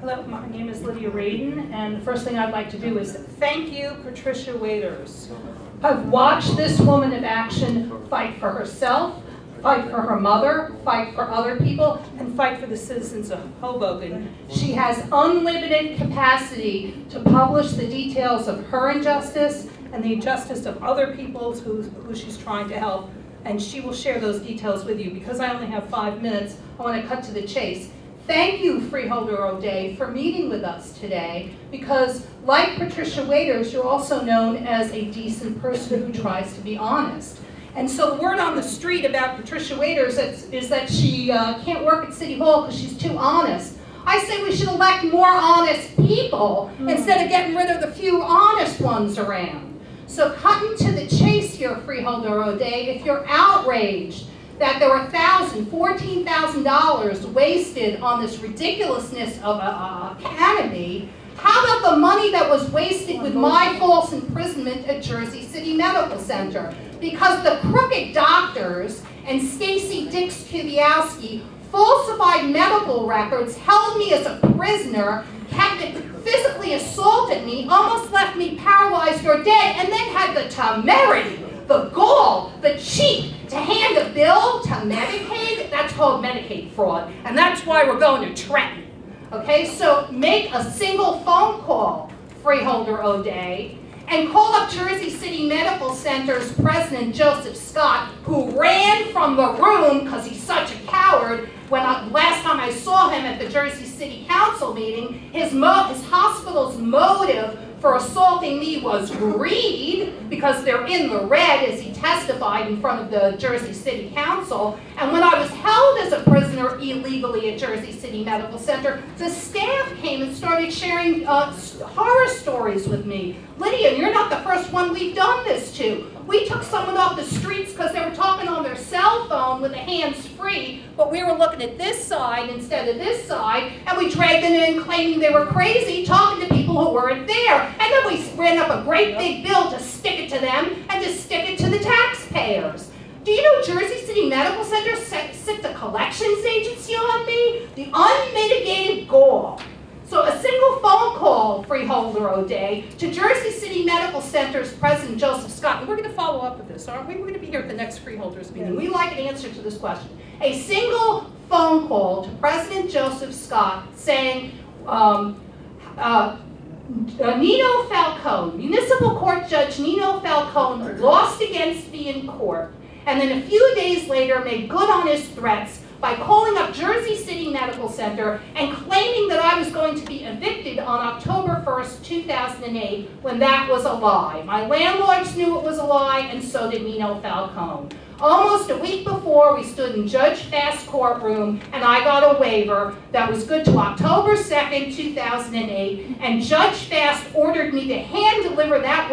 Hello, my name is Lidya Radin, and the first thing I'd like to do is thank you, Patricia Waiters. I've watched this woman in action fight for herself, fight for her mother, fight for other people, and fight for the citizens of Hoboken. She has unlimited capacity to publish the details of her injustice and the injustice of other people who she's trying to help, and she will share those details with you. Because I only have 5 minutes, I want to cut to the chase. Thank you, Freeholder O'Dea, for meeting with us today, because like Patricia Waiters, you're also known as a decent person who tries to be honest. And so the word on the street about Patricia Waiters is that she can't work at City Hall because she's too honest. I say we should elect more honest people instead of getting rid of the few honest ones around. So cutting to the chase here, Freeholder O'Dea, if you're outraged that there were $14,000 wasted on this ridiculousness of a academy, how about the money that was wasted with my false imprisonment at Jersey City Medical Center? Because the CrookedDoctors and Stacy Dix-Kubiowski falsified medical records, held me as a prisoner, physically assaulted me, almost left me paralyzed or dead, and then had the temerity, the gall, the cheek to hand a bill to Medicaid. That's called Medicaid fraud, and that's why we're going to Trenton. Okay, so make a single phone call, Freeholder O'Dea, and call up Jersey City Medical Center's President Joseph Scott, who ran from the room because he's such a coward. When last time I saw him at the Jersey City Council meeting, his hospital's motive for assaulting me was greed, because they're in the red, as he testified in front of the Jersey City Council. And when I was held as a prisoner illegally at Jersey City Medical Center, the staff came and started sharing horror stories with me. Lydia, you're not the first one we've done this to. We took someone off the streets because they were talking on their cell phone with the hands free, but we were looking at this side instead of this side, and we dragged them in claiming they were crazy, talking to people who weren't there. And then we ran up a great big bill to stick it to them and to stick it to the taxpayers. Do you know Jersey City Medical Center sicked a collections agency on me? The unmitigated gall. So a single phone call, Freeholder O'Dea, to Jersey City Medical Center's President Joseph Scott. And we're going to follow up with this, aren't we? We're going to be here at the next Freeholders meeting. We like an answer to this question. A single phone call to President Joseph Scott saying, Nino Falcone, Municipal Court Judge Nino Falcone lost against me in court, and then a few days later made good on his threats by calling up Jersey City Medical Center and claiming that I was going to be evicted on October 1st, 2008, when that was a lie. My landlords knew it was a lie, and so did Nino Falcone. Almost a week before, we stood in Judge Fast's courtroom, and I got a waiver that was good to October 2nd, 2008, and Judge Fast ordered me to hand-deliver that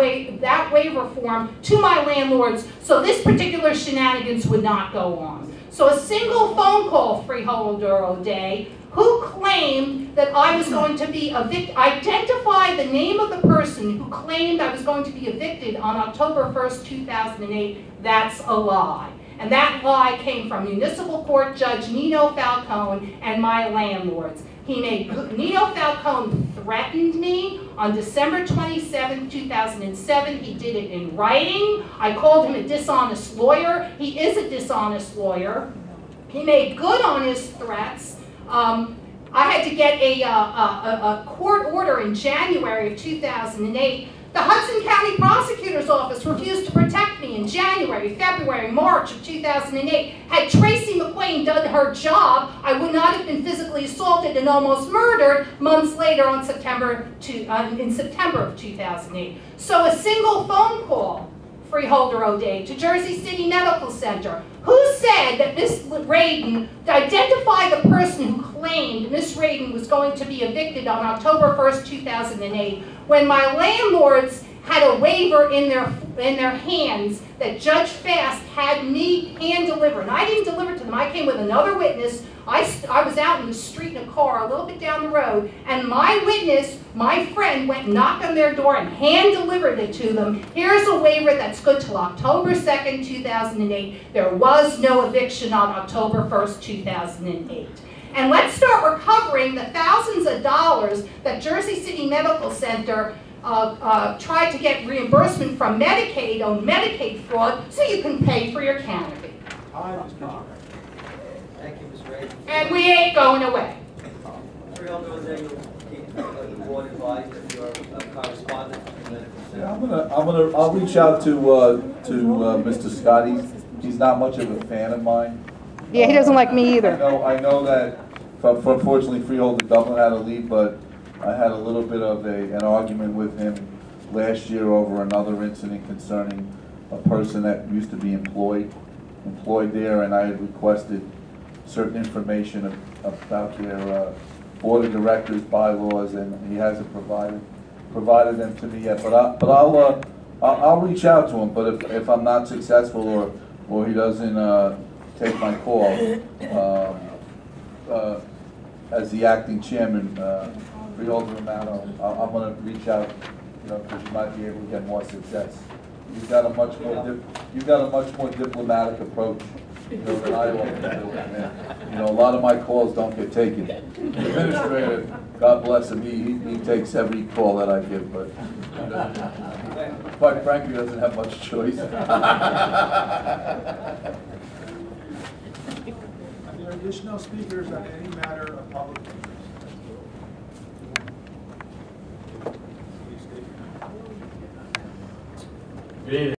waiver form to my landlords so this particular shenanigans would not go on. So a single phone call, Freeholder O'Dea, who claimed that I was going to be evicted, identify the name of the person who claimed I was going to be evicted on October 1st, 2008, that's a lie. And that lie came from Municipal Court Judge Nino Falcone and my landlords. Nino Falcone threatened me on December 27, 2007. He did it in writing. I called him a dishonest lawyer. He is a dishonest lawyer. He made good on his threats. I had to get a court order in January of 2008. The Hudson County Prosecutor's Office refused to protect me in January, February, March of 2008. Had Tracy McQueen done her job, I would not have been physically assaulted and almost murdered months later in September of 2008. So a single phone call, Freeholder O'Dea, to Jersey City Medical Center, who said that Ms. Radin, to identify the person who claimed Ms. Radin was going to be evicted on October 1st, 2008, when my landlords had a waiver in their in their hands that Judge Fast had me hand deliver. And I didn't deliver to them. I came with another witness. I was out in the street in a car a little bit down the road, and my witness, my friend, went and knocked on their door and hand delivered it to them. Here's a waiver that's good till October 2nd, 2008. There was no eviction on October 1st, 2008. And let's start recovering the thousands of dollars that Jersey City Medical Center tried to get reimbursement from Medicaid on Medicaid fraud so you can pay for your canopy. Thank you, Ms. Radin. And we ain't going away. Freeholder O'Dea, you'll keep the board advised of your correspondence with the medical center. Yeah, I'll reach out to Mr. Scott. He's not much of a fan of mine. Yeah, he doesn't like me either. I know that, unfortunately, Freeholder Dublin had to leave, but I had a little bit of an argument with him last year over another incident concerning a person that used to be employed there, and I had requested certain information about their board of directors bylaws, and he hasn't provided them to me yet. But I'll reach out to him. But if I'm not successful or he doesn't take my call, as the acting chairman, Freeholder Romano, I'm going to reach out, because you might be able to get more success. You've got a much more diplomatic approach, than I often do. And, a lot of my calls don't get taken. The administrator, God bless him, he takes every call that I give, but quite frankly, he doesn't have much choice. Are there additional speakers on any matter of public interest? Please state your name. Good evening.